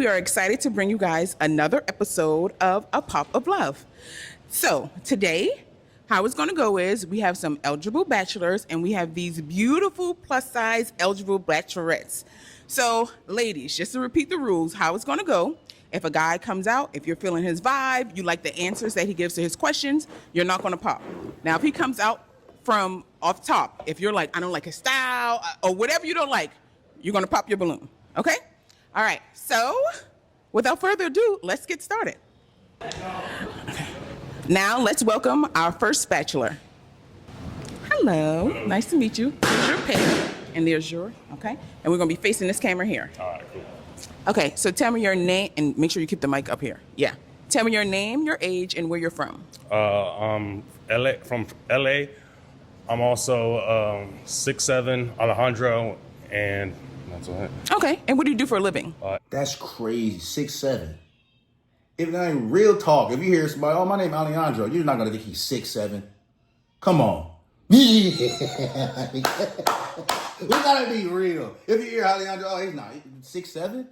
We are excited to bring you guys another episode of A Pop of Love. So today, how it's going to go is we have some eligible bachelors and we have these beautiful plus size eligible bachelorettes. So ladies, just to repeat the rules, how it's going to go. If a guy comes out, if you're feeling his vibe, you like the answers that he gives to his questions, you're not going to pop. Now, if he comes out from off top, if you're like, I don't like his style or whatever you don't like, you're going to pop your balloon. Okay? All right. So without further ado, let's get started. Okay. Now let's welcome our first bachelor. Hello. Nice to meet you. Here's your pen and there's your, okay? And we're going to be facing this camera here. All right, cool. Okay, so tell me your name and make sure you keep the mic up here. Yeah. Tell me your name, your age, and where you're from. LA, from LA. I'm also 6'7", Alejandro, and that's all right. Okay, and what do you do for a living? That's crazy. 6'7". If that ain't real talk, if you hear somebody, oh, my name is Alejandro, you're not gonna think he's 6'7". Come on. We gotta be real. If you hear Alejandro, oh, he's not 6'7".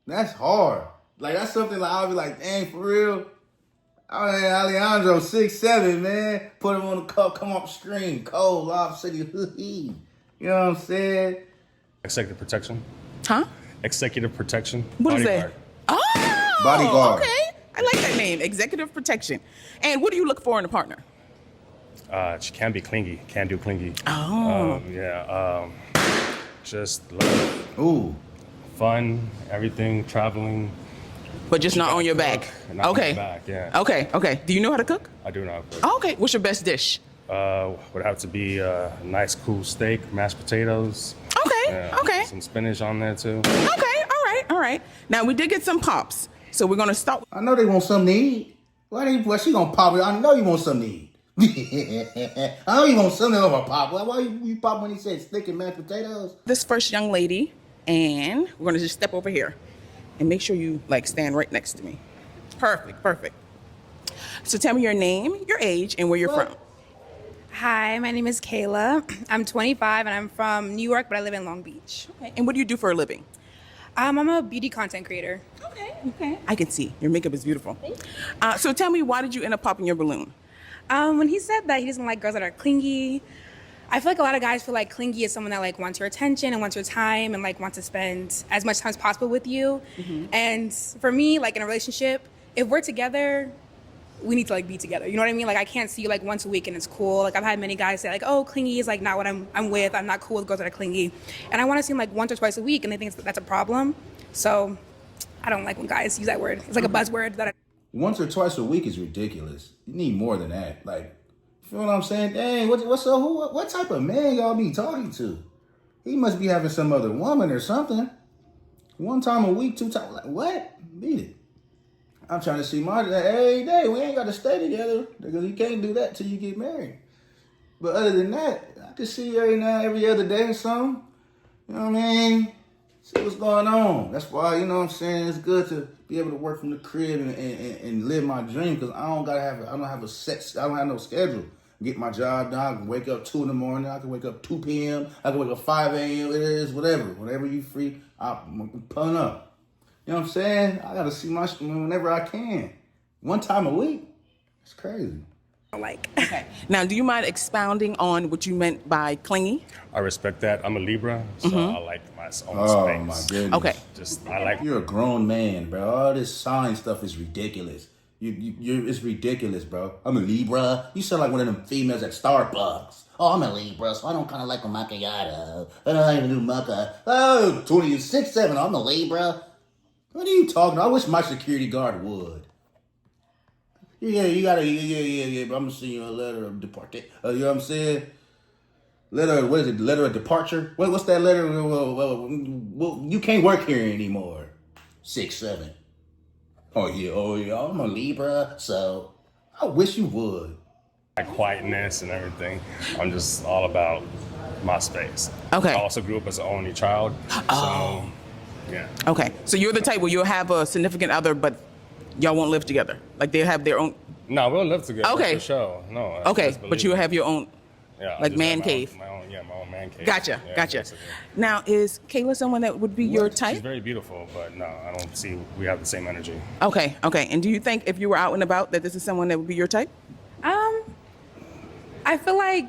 That's hard. Like that's something like I'll be like, dang, for real. Oh, man, Alejandro, 6'7", man. Put him on the cup, come up screen, cold, Lob City. You know what I'm saying? Executive protection. Huh? Executive protection. What is Bodyguard. that? Oh, Bodyguard. Okay, I like that name, executive protection. And what do you look for in a partner? She can be clingy. Can do clingy. Oh. Just love. Ooh. Fun, everything, traveling. But just not on your back. Not Okay. On your back, yeah. Okay. Do you know how to cook? I do not. Oh, okay. What's your best dish? Would have to be a nice, cool steak, mashed potatoes. Okay. Okay. Some spinach on there too. Okay. All right. Now we did get some pops, so we're gonna start. I know they want something to eat. Why she gonna pop it? I know you want something to eat. I know you want something over pop. Why you pop when he said steak and mashed potatoes? This first young lady, and we're gonna just step over here, and make sure you like stand right next to me. Perfect. So tell me your name, your age, and where you're from. Hi, my name is Kayla. I'm 25 and I'm from New York, but I live in Long Beach. Okay. And what do you do for a living? I'm a beauty content creator. Okay. I can see your makeup is beautiful. So tell me, why did you end up popping your balloon? When he said that he doesn't like girls that are clingy, I feel like a lot of guys feel like clingy is someone that like wants your attention and wants your time and like wants to spend as much time as possible with you. Mm-hmm. And for me, like in a relationship, if we're together, we need to like be together. You know what I mean? Like I can't see you like once a week and it's cool. Like I've had many guys say like, oh, clingy is like not what I'm with. I'm not cool with girls that are clingy. And I want to see them like once or twice a week and they think that's a problem. So I don't like when guys use that word. It's like a buzzword that Once or twice a week is ridiculous. You need more than that. Like, you feel what I'm saying? Dang, what type of man y'all be talking to? He must be having some other woman or something. One time a week, 2 times. Like, what? Beat it. I'm trying to see my every day. We ain't got to stay together because you can't do that till you get married. But other than that, I can see you every other day or something. You know what I mean? See what's going on. That's why, you know what I'm saying, it's good to be able to work from the crib and live my dream because I don't have no schedule. Get my job done. I can wake up 2 in the morning. I can wake up 2 p.m. I can wake up 5 a.m. It is whatever. Whenever you free, I'm pulling up. You know what I'm saying? I got to see my whenever I can. 1 time a week. It's crazy. like. Okay. Now, do you mind expounding on what you meant by clingy? I respect that. I'm a Libra, so I like my own space. Oh my goodness. Okay. I like. You're a grown man, bro. All this sign stuff is ridiculous. It's ridiculous, bro. I'm a Libra. You sound like one of them females at Starbucks. Oh, I'm a Libra, so I don't kind of like a macchiato. I don't even do maca. Oh, 26-7, I'm a Libra. What are you talking about? I wish my security guard would. Yeah, you gotta, yeah, but I'm gonna send you a letter of departure. You know what I'm saying? What is it? Letter of departure? What's that letter? Well, you can't work here anymore. 6-7. Oh yeah, I'm a Libra, so I wish you would. Like quietness and everything. I'm just all about my space. Okay. I also grew up as an only child. Oh. So, yeah. Okay. So you're the type where you'll have a significant other, but y'all won't live together. Like they'll have their own. No, we'll live together. Okay. For sure. No. Okay, just but you'll have your own, yeah, like just man have cave. My own, my own man cave. Gotcha, Yeah, gotcha. basically. Now, is Kayla someone that would be your type? She's very beautiful, but no, I don't see we have the same energy. Okay. And do you think if you were out and about that this is someone that would be your type? I feel like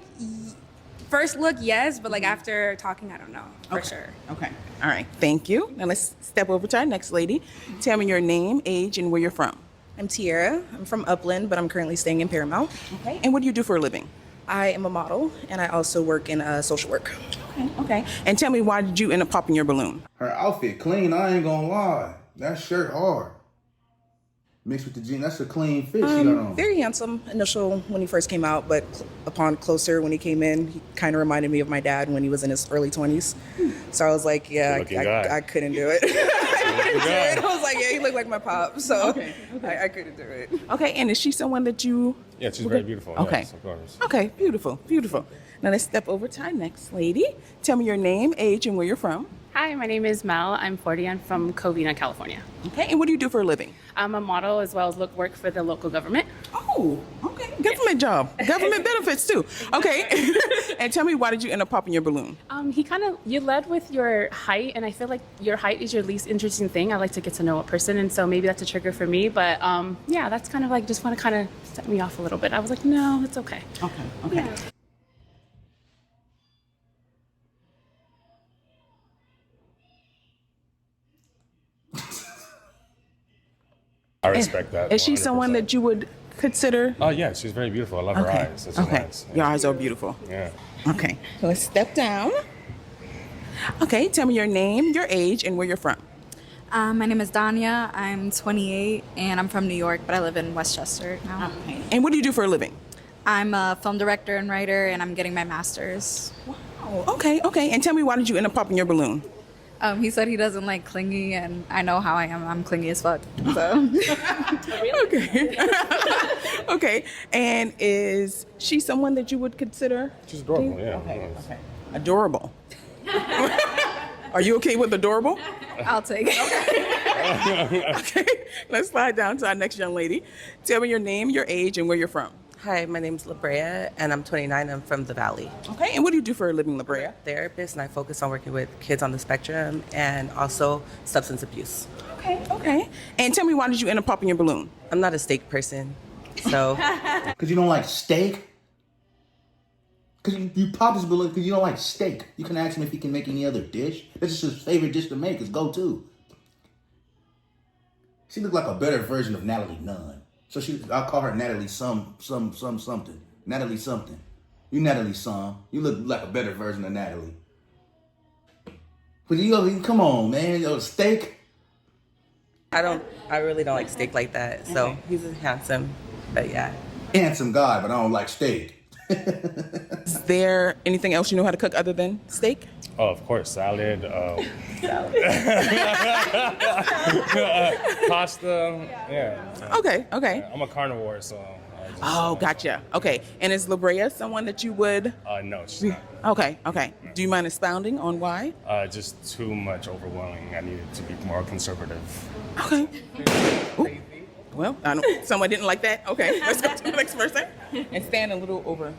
first look, yes, but like after talking, I don't know for sure. Okay. All right. Thank you. Now let's step over to our next lady. Tell me your name, age, and where you're from. I'm Tiara. I'm from Upland, but I'm currently staying in Paramount. Okay. And what do you do for a living? I am a model, and I also work in social work. Okay. And tell me, why did you end up popping your balloon? Her outfit clean, I ain't gonna lie. That shirt hard. Mixed with the jeans, that's a clean fit she got on. Very handsome initial when he first came out, but upon closer when he came in, he kind of reminded me of my dad when he was in his early 20s. So I was like, yeah, Good-looking guy. I couldn't do it. I was like, yeah, he looked like my pop, so Okay. I couldn't do it. Okay. And is she someone that you... Yeah, she's very beautiful. Okay. Yes, of course. Okay. Beautiful. Now let's step over to our next lady. Tell me your name, age, and where you're from. Hi, my name is Mel. I'm 40. I'm from Covina, California. Okay. And what do you do for a living? I'm a model as well as work for the local government. Oh, okay. Government job. Government benefits too. Okay. And tell me, why did you end up popping your balloon? You led with your height, and I feel like your height is your least interesting thing. I like to get to know a person, and so maybe that's a trigger for me. But yeah, that's kind of like just want to kind of set me off a little bit. I was like, no, it's okay. Okay. Yeah. I respect that. Is she someone that you would consider? Oh yeah, she's very beautiful. I love her eyes. It's Okay. nice. Your eyes are beautiful. Yeah. Okay. So let's step down. Okay. Tell me your name, your age, and where you're from. My name is Danya. I'm 28 and I'm from New York, but I live in Westchester now. Okay. And what do you do for a living? I'm a film director and writer, and I'm getting my master's. Oh, okay. And tell me, why did you end up popping your balloon? He said he doesn't like clingy, and I know how I am. I'm clingy as fuck. So Okay. Okay. And is she someone that you would consider? She's adorable. Yeah. Okay. Adorable. Are you okay with adorable? I'll take it. Okay. Let's slide down to our next young lady. Tell me your name, your age, and where you're from. Hi, my name's La Brea, and I'm 29. I'm from the Valley. Okay. And what do you do for a living, La Brea? Therapist, and I focus on working with kids on the spectrum and also substance abuse. Okay. And tell me, why did you end up popping your balloon? I'm not a steak person, so Because you don't like steak? Because you pop his balloon because you don't like steak. You can ask him if he can make any other dish. This is his favorite dish to make, his go-to. She looked like a better version of Natalie Nunn. So I'll call her Natalie something. Natalie something. You Natalie some. You look like a better version of Natalie. But come on, man. Yo, steak. I really don't like steak like that. So he's handsome, but yeah. Handsome guy, but I don't like steak. Is there anything else you know how to cook other than steak? Oh, of course, salad. Pasta. Yeah. Okay. I'm a carnivore, so. Oh, gotcha. Okay. And is La Brea someone that you would? No, she's not. Okay. Do you mind expounding on why? Just too much overwhelming. I needed to be more conservative. Okay. Ooh. Well, I don't. Someone didn't like that. Okay. Let's go to the next person and stand a little over.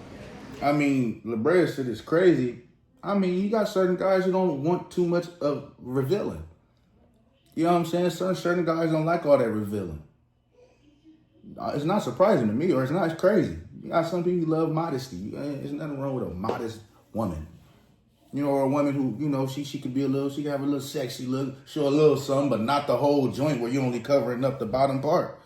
I mean, La Brea shit is crazy. I mean, you got certain guys who don't want too much of revealing. You know what I'm saying? Certain guys don't like all that revealing. It's not surprising to me, or it's not. It's crazy. You got some people who love modesty. There's nothing wrong with a modest woman. You know, or a woman who, she could be she can have a little sexy look, show a little something, but not the whole joint where you're only covering up the bottom part.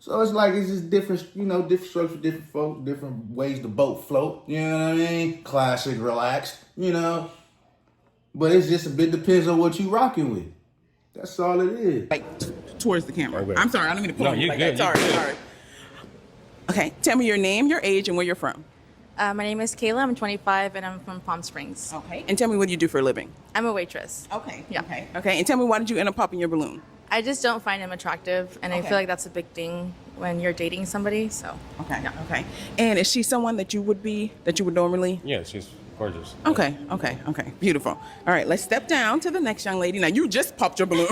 So it's like, it's just different, different strokes for different folks, different ways the boat float. You know what I mean? Classic, relaxed, But it's just a bit depends on what you rocking with. That's all it is. Like towards the camera. Okay. I'm sorry. I don't mean to pull No, you you're like good, that. you're Sorry. Okay. Tell me your name, your age, and where you're from. My name is Kayla. I'm 25 and I'm from Palm Springs. Okay. And tell me what you do for a living. I'm a waitress. Okay. Yeah. Okay. And tell me, why did you end up popping your balloon? I just don't find him attractive, and I feel like that's a big thing when you're dating somebody. So Okay. And is she someone that you would normally? Yeah, she's gorgeous. Okay. Beautiful. All right, let's step down to the next young lady. Now, you just popped your balloon.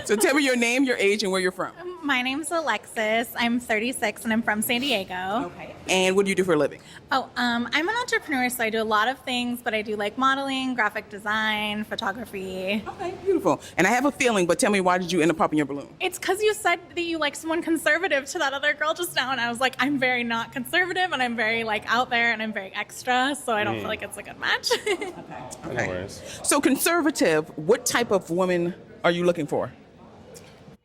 So tell me your name, your age, and where you're from. My name's Alexis. I'm 36 and I'm from San Diego. Okay. And what do you do for a living? I'm an entrepreneur, so I do a lot of things, but I do like modeling, graphic design, photography. Okay, beautiful. And I have a feeling, but tell me, why did you end up popping your balloon? It's because you said that you like someone conservative to that other girl just now, and I was like, I'm very not conservative, and I'm very like out there, and I'm very extra, so I don't feel like it's a good match. Okay. So conservative, what type of woman are you looking for?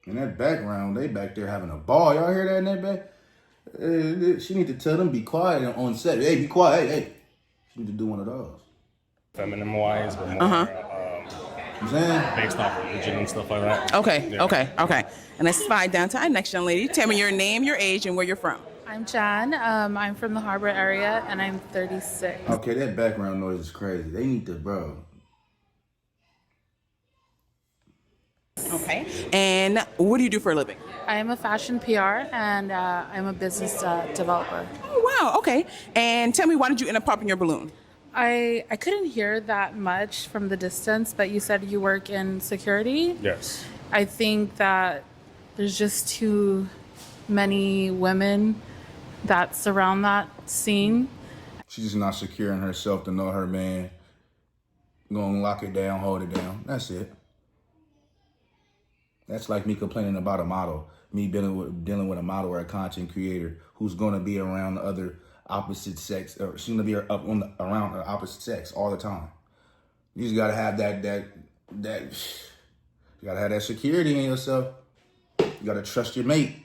In that background, they back there having a ball. Y'all hear that in that back? She need to tell them be quiet on set. Hey, be quiet. Hey. She need to do one of those. Feminine wise, but more I'm saying? based off religion and stuff like that. Okay, Yeah. okay. And let's slide down to our next young lady. Tell me your name, your age, and where you're from. I'm Jan. I'm from the Harbor area, and I'm 36. Okay, that background noise is crazy. They need to, bro. Okay. And what do you do for a living? I am a fashion PR, and I'm a business developer. Oh, wow. Okay. And tell me, why did you end up popping your balloon? I couldn't hear that much from the distance, but you said you work in security. Yes. I think that there's just too many women that surround that scene. She's just not secure in herself to know her man gonna lock it down, hold it down. That's it. That's like me complaining about a model, me dealing with a model or a content creator who's gonna be around the other opposite sex, or she's gonna be around the opposite sex all the time. You just gotta have that. You gotta have that security in yourself. You gotta trust your mate,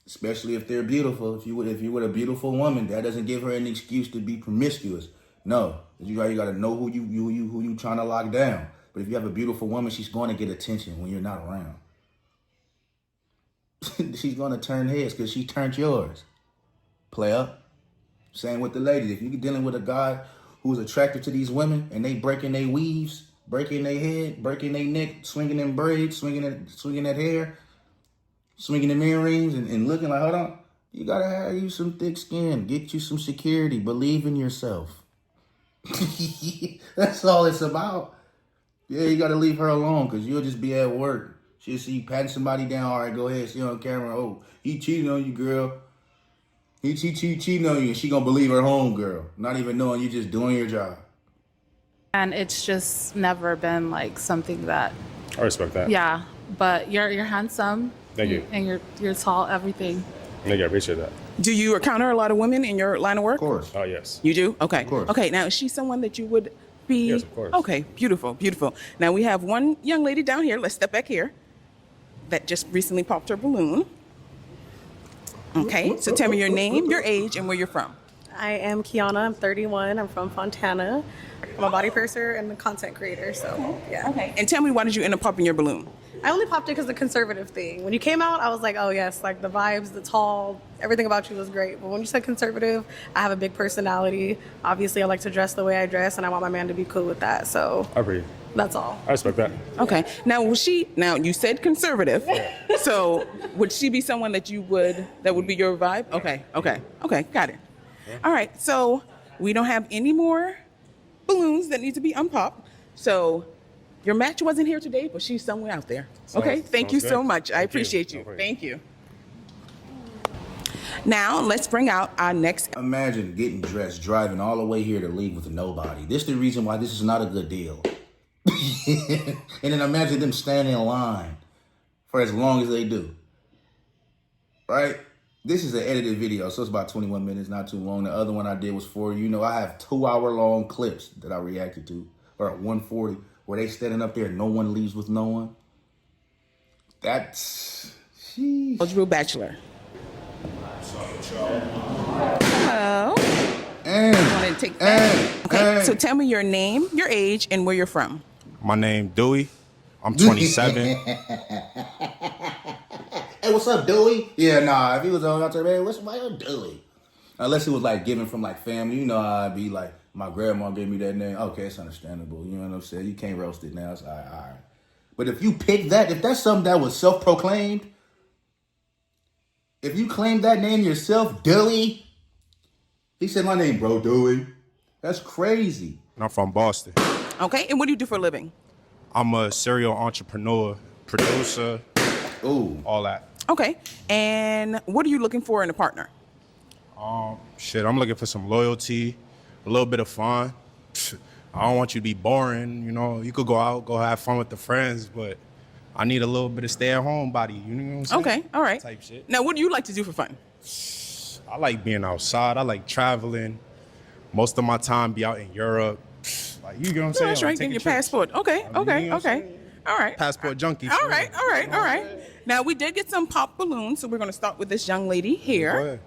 especially if they're beautiful. If you with a beautiful woman, that doesn't give her an excuse to be promiscuous. No, you gotta know who you trying to lock down. But if you have a beautiful woman, she's going to get attention when you're not around. She's going to turn heads because she turned yours. Play up. Same with the ladies. If you're dealing with a guy who's attracted to these women and they breaking their weaves, breaking their head, breaking their neck, swinging them braids, swinging that hair, swinging them earrings and looking like, hold on, you got to have you some thick skin. Get you some security. Believe in yourself. That's all it's about. Yeah, you got to leave her alone because you'll just be at work. She'll see you patting somebody down. All right, go ahead. See on camera. Oh, he cheating on you, girl. He cheating on you. And she going to believe her home girl. Not even knowing you just doing your job. And it's just never been like something that, I respect that. yeah, but you're handsome. Thank you. And you're tall, everything. Thank you. I appreciate that. Do you encounter a lot of women in your line of work? Of course. Oh, yes. You do? Okay. Of course. Okay, now is she someone that you would be? Yes, of course. Okay, beautiful. Now we have one young lady down here. Let's step back here. That just recently popped her balloon. Okay, so tell me your name, your age, and where you're from. I am Kiana. I'm 31. I'm from Fontana. I'm a body piercer and a content creator. So, yeah. Okay. And tell me, why did you end up popping your balloon? I only popped it because the conservative thing. When you came out, I was like, oh, yes, like the vibes, the tall, everything about you was great. But when you said conservative, I have a big personality. Obviously, I like to dress the way I dress, and I want my man to be cool with that. So, I agree. that's all. I respect that. Okay. Now, you said conservative. So would she be someone that would be your vibe? Okay. Got it. All right. So we don't have any more balloons that need to be unpopped. So your match wasn't here today, but she's somewhere out there. Okay. Thank you so much. I appreciate you. Thank you. Now let's bring out our next. Imagine getting dressed, driving all the way here to leave with nobody. This is the reason why this is not a good deal. And then imagine them standing in line for as long as they do. Right? This is an edited video, so it's about 21 minutes, not too long. The other one I did was I have 2-hour-long clips that I reacted to, or 140, where they standing up there and no one leaves with no one. That's... Sheesh. Eligible bachelor. Hello. Want to take that? Okay, so tell me your name, your age, and where you're from. My name Dewey. I'm 27. Hey, what's up, Dewey? Yeah, nah, if he was on out there, man, what's my name, Dewey? Unless it was like given from like family, you know how I'd be like, my grandma gave me that name. Okay, it's understandable. You know what I'm saying? You can't roast it now. It's all right. But if you pick that, if that's something that was self-proclaimed, if you claim that name yourself, Dewey, he said my name, bro, Dewey. That's crazy. I'm from Boston. Okay, and what do you do for a living? I'm a serial entrepreneur, producer, Ooh, all that. Okay. And what are you looking for in a partner? Shit, I'm looking for some loyalty, a little bit of fun. I don't want you to be boring, you know. You could go out, go have fun with the friends, but I need a little bit of stay-at-home body, you know what I'm saying? Okay, all right. Type shit. Now, what do you like to do for fun? I like being outside. I like traveling. Most of my time be out in Europe. Like, you get what I'm saying? That's right, Like, getting your taking trips. passport. Okay, you know okay, what I'm okay. saying? All right. Passport junkie. All right, all right, all right. Now, we did get some pop balloons, so we're going to start with this young lady Go here.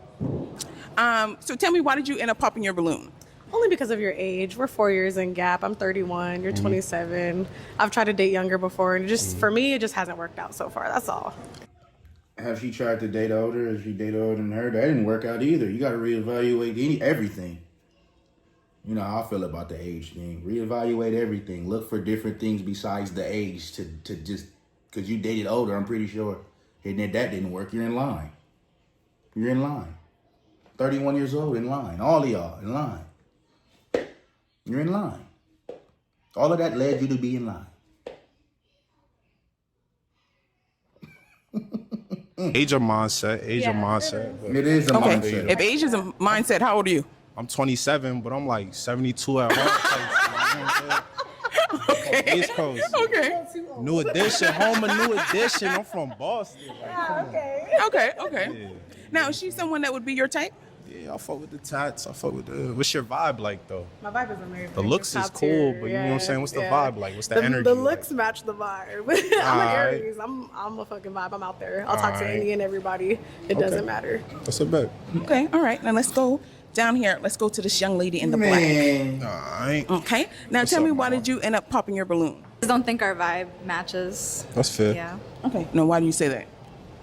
ahead. So tell me, why did you end up popping your balloon? Only because of your age. We're 4 years in gap. I'm 31. You're 27. I've tried to date younger before, and it just for me, it just hasn't worked out so far. That's all. Have she tried to date older? Has she dated older than her? That didn't work out either. You got to reevaluate everything. You know how I feel about the age thing. Reevaluate everything. Look for different things besides the age to just because you dated older. I'm pretty sure, and that didn't work. You're in line. You're in line. 31 years old, in line. All of y'all in line. You're in line. All of that led you to be in line. Age of mindset. But It is a Okay. mindset. If age is a mindset, how old are you? I'm 27, but I'm like 72 at heart. Okay. East Coast. Okay. New edition, home of new edition. I'm from Boston. Like, Okay. Okay. Yeah. Now, is she someone that would be your type? Yeah, I fuck with the tats. I fuck with the. What's your vibe like though? My vibe is amazing. The looks is Top cool, tier. but you know what I'm saying? What's the Yeah. vibe like? What's the energy? The like? looks match the vibe. I'm an Alright. Aries. I'm a fucking vibe. I'm out there. I'll talk to Alright. any and everybody. It doesn't matter. That's a bet. Okay. All right. Now, let's go down here. Let's go to this young lady in the black. Man. Alright. Okay. Now, What's tell me, up, why mama? did you end up popping your balloon? Just don't think our vibe matches. That's fair. Yeah. Okay. Now, why do you say that?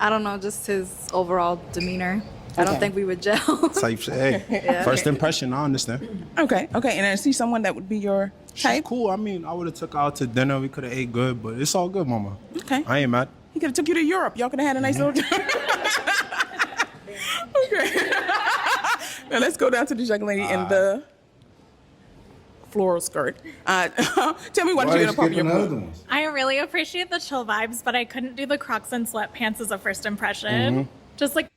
I don't know, just his overall demeanor. I don't Okay. think we would gel. Type shit. Hey, first impression, I understand. Okay. Okay. And I see someone that would be your She's type. cool. I mean, I would have took her out to dinner. We could have ate good, but it's all good, mama. Okay. I ain't mad. He could have took you to Europe. Y'all could have had a nice little. Okay. Now let's go down to this young lady in the floral skirt. Tell me, why did Why you they end up popping your skipping the other balloon? ones? I really appreciate the chill vibes, but I couldn't do the Crocs and sweatpants as a first impression. Just like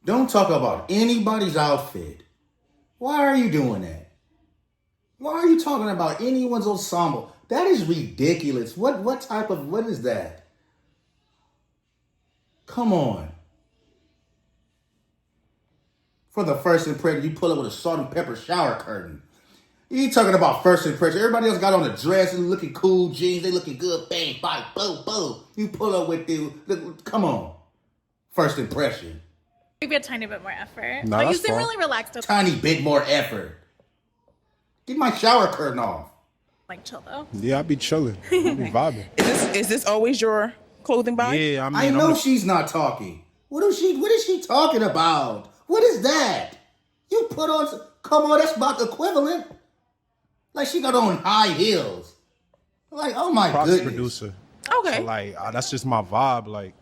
Don't talk about anybody's outfit. Why are you doing that? Why are you talking about anyone's ensemble? That is ridiculous. What is that? Come on. For the first impression, you pull up with a salt and pepper shower curtain. You talking about first impression. Everybody else got on a dress and looking cool, jeans, they looking good, bang, bang, boom, boom. You pull up with come on. First impression. maybe a tiny bit more effort. Nah, But you that's seem fine. really relaxed. Tiny bit more effort. Get my shower curtain off. Like chill though. Yeah, I be chilling. I be vibing. Is this always your clothing vibe? Yeah, I mean, I I'm know the- she's not talking. What is she talking about? What is that? You put on come on, that's about equivalent. Like she got on high heels. Like, oh my props goodness. producer. Okay. So like, that's just my vibe. Like,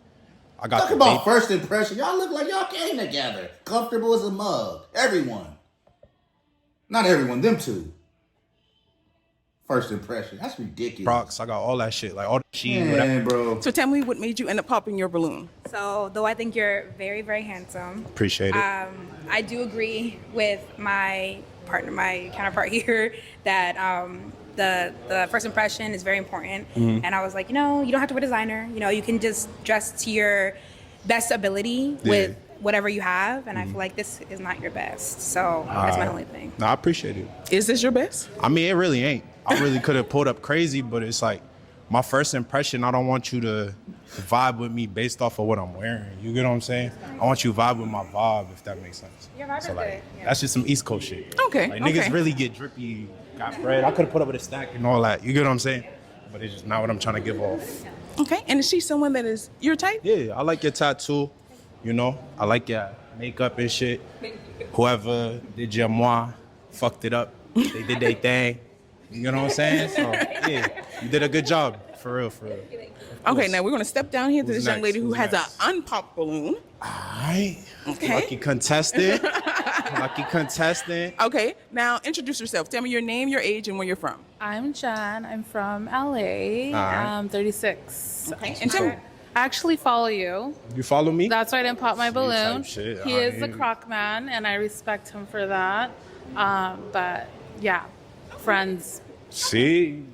I got Talk the about vape- first impression. Y'all look like y'all came together. Comfortable as a mug. Everyone. Not everyone, them two. First impression. That's ridiculous. Crocs. I got all that shit. Like all the sheen. whatever. Man, bro. So tell me, what made you end up popping your balloon? So, though I think you're very, very handsome, Appreciate it. I do agree with my partner, my counterpart here, that the first impression is very important. And I was like, you don't have to wear designer. You can just dress to your best ability with whatever you have. And I feel like this is not your best. So that's my only thing. No, I appreciate it. Is this your best? I mean, it really ain't. I really could have pulled up crazy, but it's like my first impression. I don't want you to vibe with me based off of what I'm wearing. You get what I'm saying? I want you to vibe with my vibe, if that makes sense. Your vibe So is like, good, yeah. that's just some East Coast shit. Okay, Like niggas okay. really get drippy, got bread. I could have put up with a stack and all that. You get what I'm saying? But it's just not what I'm trying to give off. Okay. And is she someone that is your type? Yeah, I like your tattoo. I like your makeup and shit. Whoever did your moi fucked it up. They did their thing. You know what I'm saying? So yeah, you did a good job. For real, for real. Okay, now we're going to step down here to Who's this young next? lady who Who's has next? an unpopped balloon. Alright. Okay. Lucky contestant. Lucky contestant. Okay, now introduce yourself. Tell me your name, your age, and where you're from. I'm Jen. I'm from LA. right. I'm 36. Okay. And I actually follow you. You follow me? That's why I didn't pop my balloon. type shit. He I is the ain't- croc man, and I respect him for that. But yeah, friends. See?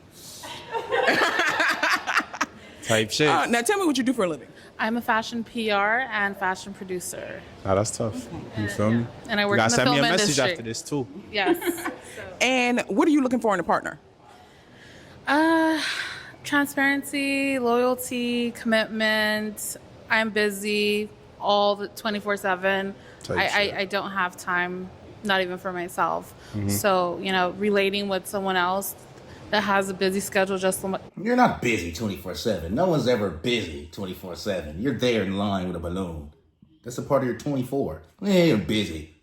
Type shit. Now tell me what you do for a living. I'm a fashion PR and fashion producer. Nah, that's tough. You feel me? And I You work gotta in the send me a film message industry. after this too. Yes. And what are you looking for in a partner? Transparency, loyalty, commitment. I'm busy all the 24/7. Type shit. I don't have time, not even for myself. Mm-hmm. So, relating with someone else that has a busy schedule just so much. You're not busy 24/7. No one's ever busy 24/7. You're there in line with a balloon. That's a part of your 24. Yeah, you're busy.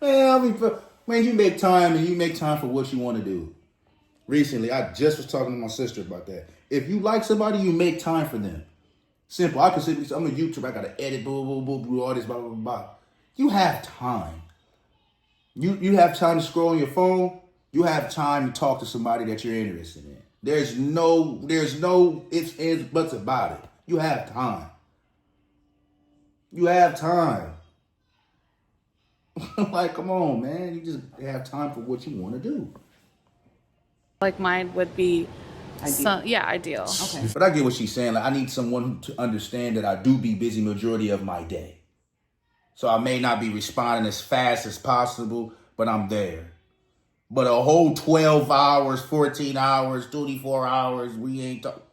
Man, you make time and you make time for what you want to do. Recently, I just was talking to my sister about that. If you like somebody, you make time for them. Simple. I'm a YouTuber. I got to edit, all this, blah, blah, blah. You have time. You have time to scroll on your phone. You have time to talk to somebody that you're interested in. There's no ifs, ands, buts about it. You have time. You have time. Like, come on, man. You just have time for what you want to do. Like mine would be, ideal. Okay. But I get what she's saying. Like, I need someone to understand that I do be busy majority of my day. So I may not be responding as fast as possible, but I'm there. But a whole 12 hours, 14 hours, 24 hours, we ain't talking.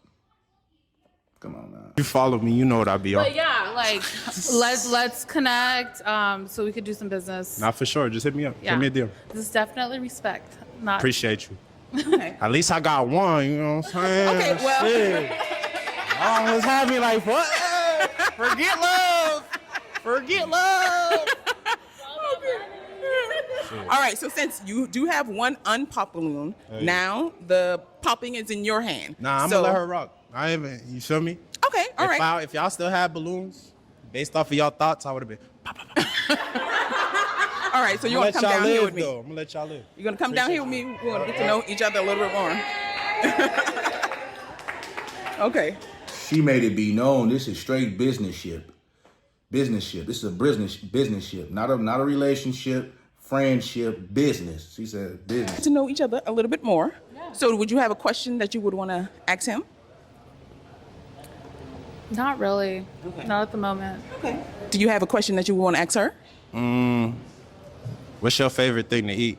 Come on, man. You follow me, you know what I be on. But yeah, like let's connect so we could do some business. Not for sure. Just hit me up. Yeah. Send me a deal. This is definitely respect. Not Appreciate you. Okay. At least I got one, you know what I'm saying? Okay, well- Shit. I almost had me like, what? Forget love. Forget love. All right, so since you do have one unpopped balloon, Hey. now the popping is in your hand. Nah, I'm so, gonna let her rock. I ain't, you feel me? Okay, all right. If y'all still had balloons, based off of y'all thoughts, I would have been. All right, so you want to come y'all down live, here with me? though. I'm gonna let y'all live. You're going to come down here with me? We want to get to know each other a little bit more. Okay. She made it be known this is straight businessship. Businessship. This is a businessship, not a relationship, friendship, business. She said business. To know each other a little bit more. Yeah. So would you have a question that you would want to ask him? Not really. Okay. Not at the moment. Okay. Do you have a question that you would want to ask her? What's your favorite thing to eat?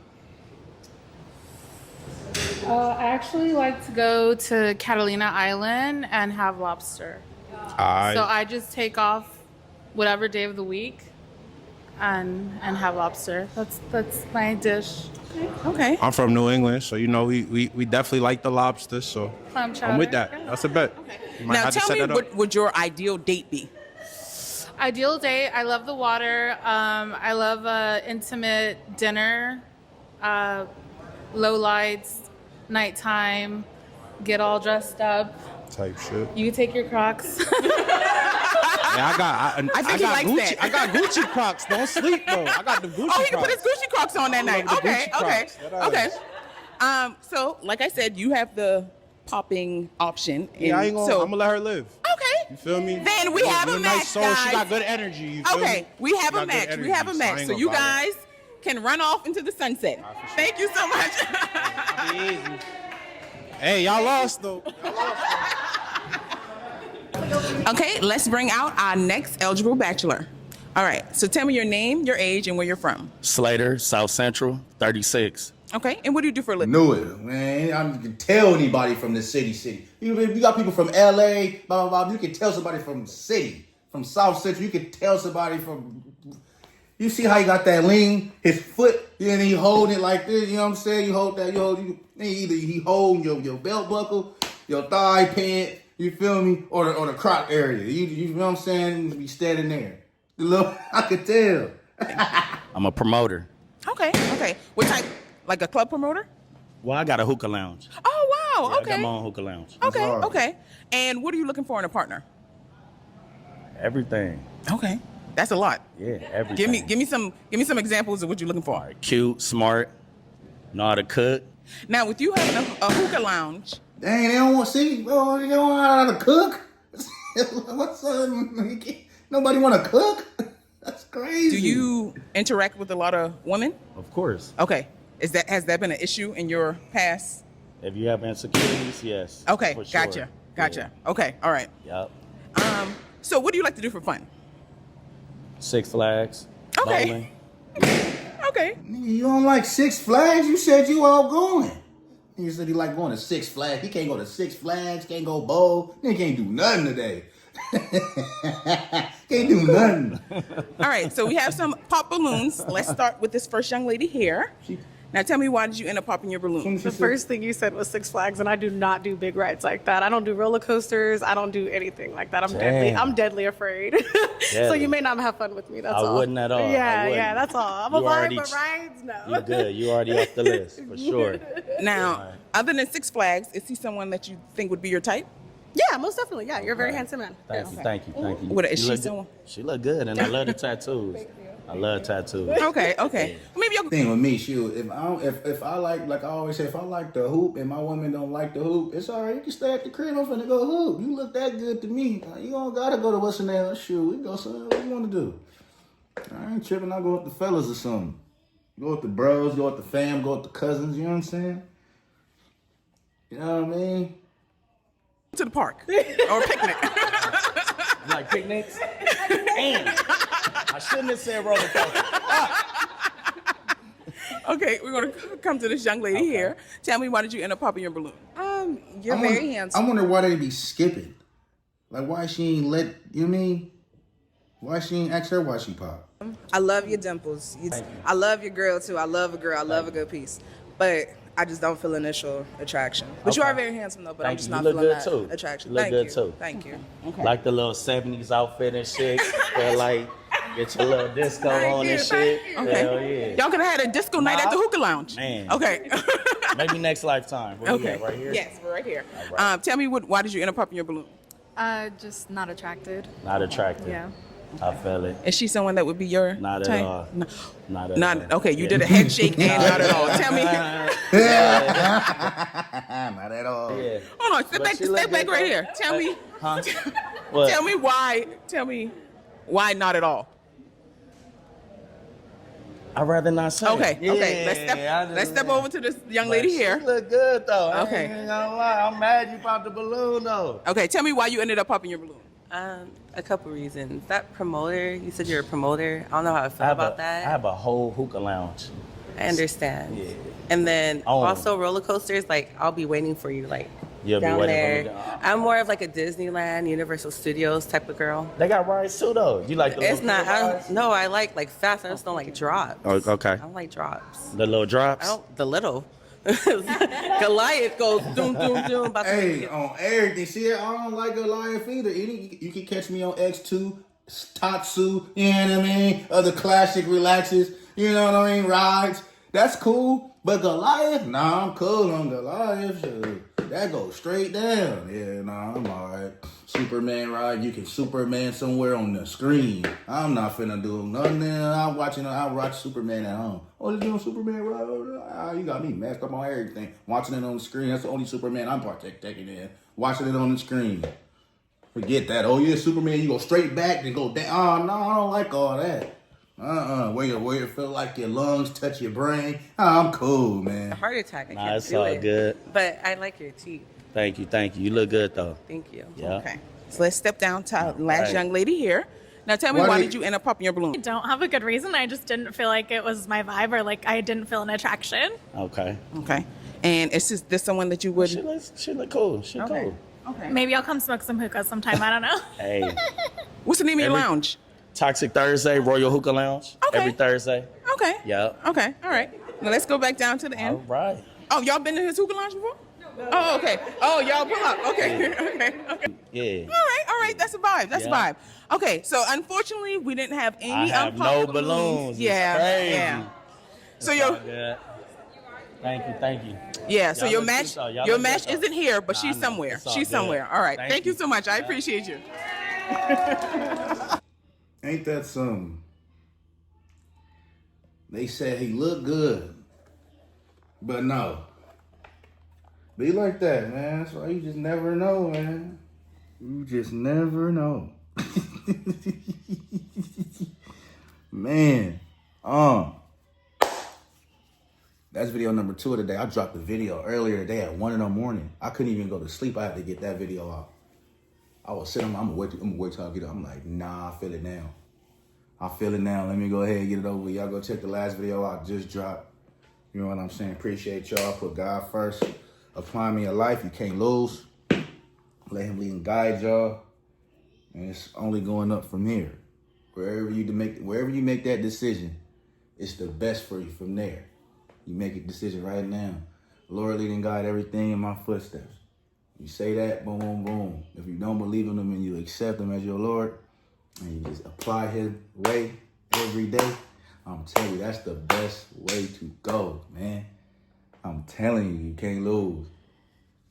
I actually like to go to Catalina Island and have lobster. So I just take off whatever day of the week and have lobster. That's my dish. Okay. I'm from New England, so we definitely like the lobster. So Clam chowder. I'm with that. Yeah. That's a bet. You might Now have to tell set me, that up. what would your ideal date be? Ideal date. I love the water. I love intimate dinner, low lights, nighttime. Get all dressed up. Type shit. You can take your Crocs. Yeah, I think he got likes Gucci. that. I got Gucci Crocs. Don't sleep though. I got the Gucci Oh, he can Crocs. put his Gucci Crocs on that night. love the Okay, Gucci okay, Crocs. That okay. So, like I said, you have the popping option. Yeah, and I'm gonna let her live. Okay. You feel me? Then we have a You're match, nice soul. guys. She got good energy. You feel Okay, me? we have She a got good match. We energy, have a so I match. ain't So gonna you violate. guys can run off into the sunset. Thank you so much. Be easy. Hey, y'all lost though. Okay, let's bring out our next eligible bachelor. All right, so tell me your name, your age, and where you're from. Slater, South Central, 36. Okay, and what do you do for a living? Knew it, man. I can tell anybody from the city. You got people from LA, blah, blah, blah. You can tell somebody from the city, from South Central. You can tell somebody from... You see how he got that lean? His foot, and he hold it like this, you know what I'm saying? You hold that, either he hold your belt buckle, your thigh pant, you feel me? Or the crotch area. You know what I'm saying? Be standing there. Look, I could tell. I'm a promoter. Okay. What type? Like a club promoter? Well, I got a hookah lounge. Oh, wow, Yeah, okay. I got my own hookah lounge. Okay. And what are you looking for in a partner? Everything. Okay. That's a lot. Yeah, everything. Give me some examples of what you're looking for. Cute, smart, know how to cook, Now, with you having a hookah lounge, Dang, they don't want to see. Oh, they don't know how to cook. What's up? Nobody want to cook? That's crazy. do you interact with a lot of women? Of course. Okay. Has that been an issue in your past? If you have insecurities, yes. Okay, for sure. gotcha. Gotcha. Okay, all right. Yep. So what do you like to do for fun? Six Flags. Okay. Bowling. Okay. Nigga, you don't like Six Flags? You said you outgoing. He said he like going to Six Flags. He can't go to Six Flags, can't go bowl. He can't do nothing today. Can't do nothing. All right, so we have some pop balloons. Let's start with this first young lady here. Now tell me, why did you end up popping your balloon? The first thing you said was Six Flags, and I do not do big rides like that. I don't do roller coasters. I don't do anything like that. I'm deadly afraid. So you may not have fun with me. That's all. I wouldn't at all. Yeah, that's all. I'm a You vibe, already- but rides, no. You're good. You already off the list for sure. Now, other than Six Flags, is he someone that you think would be your type? Yeah, most definitely. Yeah, you're a very handsome man. Thank you, thank you, thank you. What is You she look someone? good. She look good, and I love the tattoos. I love tattoos. Okay. Maybe you'll. Thing with me, shoot, if I like I always say, if I like the hoop and my woman don't like the hoop, it's all right. You can stay at the crib. I'm finna go hoop. You look that good to me. You don't gotta go to what's the name? Shoot, we go somewhere. What you wanna do? I ain't tripping. I go with the fellas or something. Go with the bros. Go with the fam. Go with the cousins. You know what I'm saying? You know what I mean? To the park or a picnic. Like picnics? Damn. I shouldn't have said roller coaster. Okay, we're gonna come to this young lady here. Tell me, why did you end up popping your balloon? You're very handsome. I wonder why they be skipping. Like, why she ain't let, you know what I mean? Why she ain't ask her why she pop? I love your dimples. I love your girl too. I love a girl. I love a good piece. But I just don't feel initial attraction. But you are very handsome though. But I'm just not feeling that attraction. You look good too. Thank you. Okay. Like the little 70s outfit and shit. Feel like get your little disco on and shit. Okay. Hell yeah. Y'all could have had a disco night at the hookah lounge. Man. Okay. Maybe next lifetime. Where we at, right here? Yes, we're right here. All right. Tell me, why did you end up popping your balloon? Just not attracted. Not attractive. Yeah. I feel it. Is she someone that would be your Not at type? all. No. Not at Not all. okay. You Yeah. did a head shake and not at all. Tell me. Not at all. Yeah. Hold on. Step back right here. Tell me. Huh? What? Tell me why. Tell me why not at all. I'd rather not say. Okay. Yeah, Okay. Let's step over to this young lady here. She look good though. Okay. I ain't gonna lie. I'm mad you popped the balloon though. Okay. Tell me why you ended up popping your balloon. A couple reasons. That promoter, you said you're a promoter. I don't know how I feel about that. I have a whole hookah lounge. I understand. Yeah. And then Oh. also roller coasters, like I'll be waiting for you, like You'll be down waiting there. for me down. I'm more of like a Disneyland, Universal Studios type of girl. They got rides too though. You like the It's little not. rides? No, I like fast. I just don't like drops. Oh, okay. I don't like drops. The little drops. I don't. The little. Goliath goes doom doom doom. About Hey, to on everything. See, I don't like Goliath either. You can catch me on X2, Tatsu, you know what I mean? Other classic relaxes, you know what I mean? Rides. That's cool. But Goliath, nah, I'm cool on Goliath. Shit. That goes straight down. Yeah, nah, I'm alright. Superman ride, you can Superman somewhere on the screen. I'm not finna do nothing. I'll watch Superman at home. Oh, you doing Superman ride? You got me messed up on everything. Watching it on the screen, that's the only Superman I'm partaking in. Watching it on the screen. Forget that. Oh, yeah, Superman, you go straight back, then go down. Oh, no, I don't like all that. Where you feel like your lungs touch your brain. I'm cool, man. a heart attack. I Nah, can't it's do all it. good. But I like your teeth. Thank you, thank you. You look good though. Thank you. Yeah. Okay. So let's step down to our last right. young lady here. Now tell me, why did you end up popping your balloon? I don't have a good reason. I just didn't feel like it was my vibe, or like I didn't feel an attraction. Okay. Okay. And is this someone that you would? She look cool. She Okay. cool. Okay. Maybe I'll come smoke some hookahs sometime. I don't know. Hey. What's the name of your lounge? Toxic Thursday, Royal Hookah Lounge. Okay. Every Thursday. Okay. Yep. Okay. All right. Now let's go back down to the All end. right. Oh, y'all been to his hookah lounge before? Oh, okay. Oh, y'all pull up. Okay. Okay. Yeah. All right. That's a vibe. That's Yeah. a vibe. Okay. So unfortunately, we didn't have any I have unpopped no balloons. It's Yeah. crazy. Yeah. So It's all your good. Thank you. yeah. So Y'all your look match good, though. Y'all your look match good, though. isn't here, but Nah, she's I know. somewhere. It's all She's good. somewhere. All right. Thank Thank you you. so much. I Yeah. appreciate you. Ain't that something? They said he looked good. But no. Be like that, man. That's why you just never know, man. You just never know. Man. That's video number 2 of the day. I dropped the video earlier today at 1 in the morning. I couldn't even go to sleep. I had to get that video out. I was sitting, I'm gonna wait till I get it. I'm like, nah, I feel it now. I feel it now. Let me go ahead and get it over with. Y'all go check the last video I just dropped. You know what I'm saying? Appreciate y'all. Put God first. Apply me a life. You can't lose. Let him lead and guide y'all. And it's only going up from here. Wherever you make that decision, it's the best for you from there. You make a decision right now. Lord, lead and guide everything in my footsteps. You say that, boom, boom, boom. If you don't believe in him and you accept him as your Lord, and you just apply his way every day, I'm telling you, that's the best way to go, man. I'm telling you, you can't lose.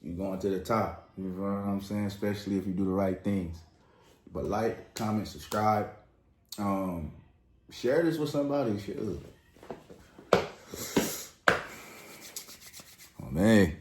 You're going to the top. You know what I'm saying? Especially if you do the right things. But like, comment, subscribe. Share this with somebody. Oh, man.